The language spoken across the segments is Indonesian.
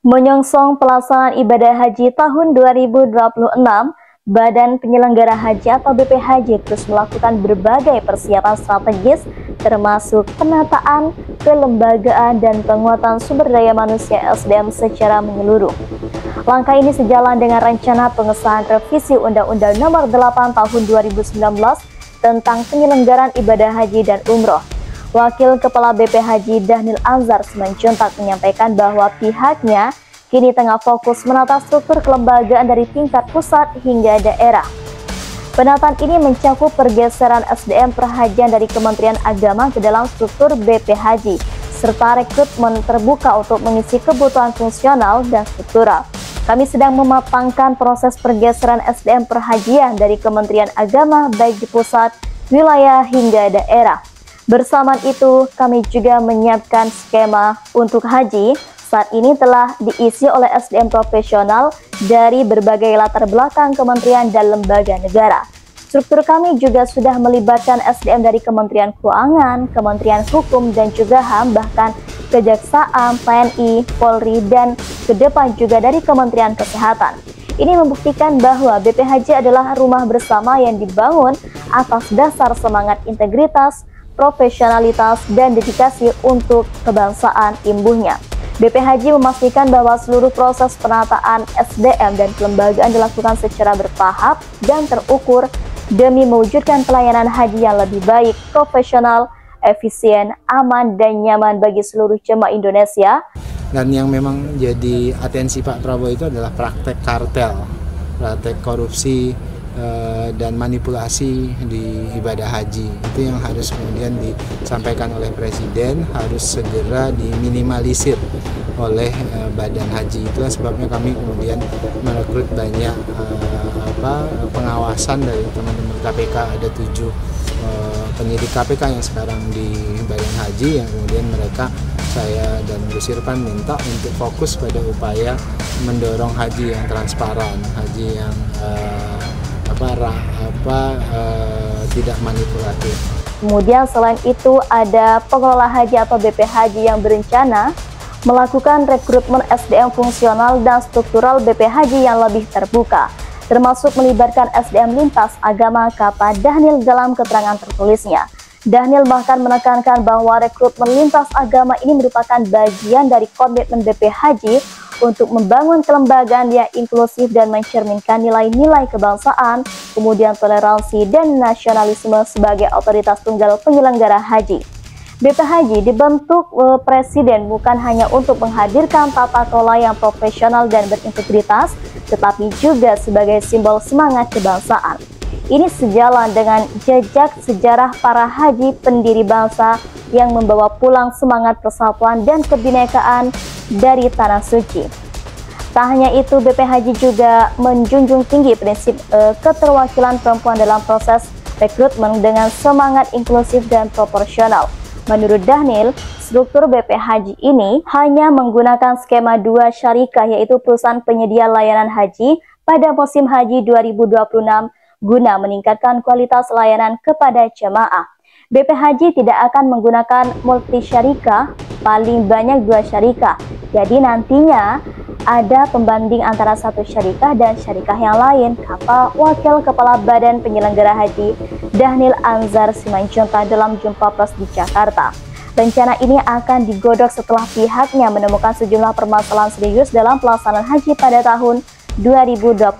Menyongsong pelaksanaan ibadah haji tahun 2026, Badan Penyelenggara Haji atau BPHJ terus melakukan berbagai persiapan strategis termasuk penataan, kelembagaan, dan penguatan sumber daya manusia SDM secara menyeluruh. Langkah ini sejalan dengan rencana pengesahan revisi Undang-Undang Nomor 8 Tahun 2019 tentang penyelenggaraan ibadah haji dan umroh. Wakil Kepala BPHJ Dhanil Anzar Simanjuntak menyampaikan bahwa pihaknya kini tengah fokus menata struktur kelembagaan dari tingkat pusat hingga daerah. Penataan ini mencakup pergeseran SDM perhajian dari Kementerian Agama ke dalam struktur BPHJ, serta rekrutmen terbuka untuk mengisi kebutuhan fungsional dan struktural. Kami sedang mematangkan proses pergeseran SDM perhajian dari Kementerian Agama baik di pusat, wilayah, hingga daerah. Bersamaan itu, kami juga menyiapkan skema untuk haji. Saat ini telah diisi oleh SDM profesional dari berbagai latar belakang kementerian dan lembaga negara. Struktur kami juga sudah melibatkan SDM dari Kementerian Keuangan, Kementerian Hukum, dan juga HAM, bahkan Kejaksaan, TNI, Polri, dan ke depan juga dari Kementerian Kesehatan. Ini membuktikan bahwa BPHJ adalah rumah bersama yang dibangun atas dasar semangat integritas, profesionalitas, dan dedikasi untuk kebangsaan imbuhnya. BPHJ memastikan bahwa seluruh proses penataan SDM dan kelembagaan dilakukan secara bertahap dan terukur demi mewujudkan pelayanan haji yang lebih baik, profesional, efisien, aman, dan nyaman bagi seluruh jemaah Indonesia. Dan yang memang jadi atensi Pak Prabowo itu adalah praktek kartel, praktek korupsi, dan manipulasi di ibadah haji. Itu yang harus kemudian disampaikan oleh Presiden, harus segera diminimalisir oleh Badan Haji. Itulah sebabnya kami kemudian merekrut banyak pengawasan dari teman-teman KPK. Ada 7 penyidik KPK yang sekarang di Badan Haji, yang kemudian mereka, saya dan Gus Irfan minta untuk fokus pada upaya mendorong haji yang transparan, haji yang tidak manipulatif. Kemudian selain itu ada pengelola haji atau BPHJ yang berencana melakukan rekrutmen SDM fungsional dan struktural BPHJ yang lebih terbuka, termasuk melibatkan SDM lintas agama, kata Dhanil dalam keterangan tertulisnya. Dhanil bahkan menekankan bahwa rekrutmen lintas agama ini merupakan bagian dari komitmen BPHJ untuk membangun kelembagaan yang inklusif dan mencerminkan nilai-nilai kebangsaan, kemudian toleransi dan nasionalisme sebagai otoritas tunggal penyelenggara haji. BPHJ dibentuk Presiden bukan hanya untuk menghadirkan tata kelola yang profesional dan berintegritas, tetapi juga sebagai simbol semangat kebangsaan. Ini sejalan dengan jejak sejarah para haji pendiri bangsa yang membawa pulang semangat persatuan dan kebinekaan dari Tanah Suci. Tak hanya itu, BPHJ juga menjunjung tinggi prinsip keterwakilan perempuan dalam proses rekrutmen dengan semangat inklusif dan proporsional. Menurut Dhanil, struktur BPHJ ini hanya menggunakan skema 2 syarikah, yaitu perusahaan penyedia layanan haji pada musim haji 2026 guna meningkatkan kualitas layanan kepada jemaah. BPHJ tidak akan menggunakan multi syarikah, paling banyak 2 syarikah. Jadi nantinya ada pembanding antara satu syarikah dan syarikah yang lain, kata Wakil Kepala Badan Penyelenggara Haji Dhanil Anzar Simanjuntak dalam jumpa pers di Jakarta. Rencana ini akan digodok setelah pihaknya menemukan sejumlah permasalahan serius dalam pelaksanaan haji pada tahun 2025,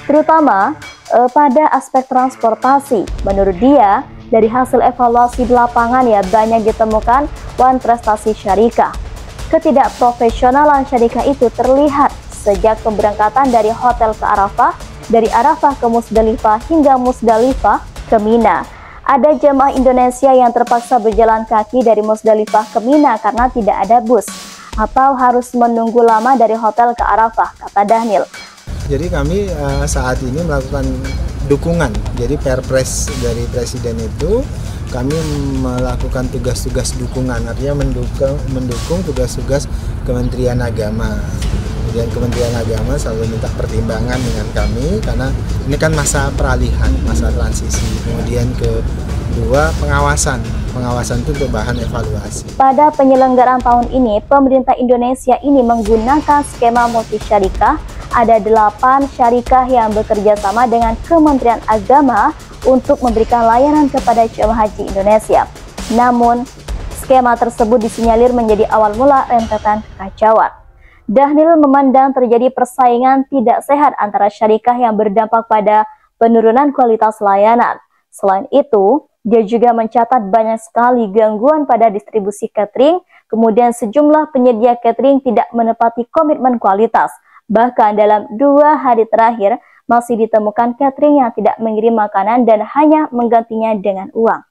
terutama pada aspek transportasi. Menurut dia, dari hasil evaluasi di lapangan banyak ditemukan wan prestasi syarikah. Ketidakprofesionalan syarikah itu terlihat sejak pemberangkatan dari hotel ke Arafah, dari Arafah ke Musdalifah, hingga Musdalifah ke Mina. Ada jemaah Indonesia yang terpaksa berjalan kaki dari Musdalifah ke Mina karena tidak ada bus, atau harus menunggu lama dari hotel ke Arafah, kata Dhanil. Jadi kami saat ini melakukan dukungan. Jadi Perpres dari Presiden itu kami melakukan tugas-tugas dukungan, artinya mendukung tugas-tugas Kementerian Agama. Kemudian Kementerian Agama selalu minta pertimbangan dengan kami karena ini kan masa peralihan, masa transisi. Kemudian ke Dua, pengawasan itu untuk bahan evaluasi. Pada penyelenggaraan tahun ini, pemerintah Indonesia ini menggunakan skema multi syarikah. Ada 8 syarikah yang bekerja sama dengan Kementerian Agama untuk memberikan layanan kepada jemaah haji Indonesia. Namun, skema tersebut disinyalir menjadi awal mula rentetan kekacauan. Dhanil memandang terjadi persaingan tidak sehat antara syarikah yang berdampak pada penurunan kualitas layanan. Selain itu, dia juga mencatat banyak sekali gangguan pada distribusi catering, kemudian sejumlah penyedia catering tidak menepati komitmen kualitas. Bahkan dalam 2 hari terakhir, masih ditemukan catering yang tidak mengirim makanan dan hanya menggantinya dengan uang.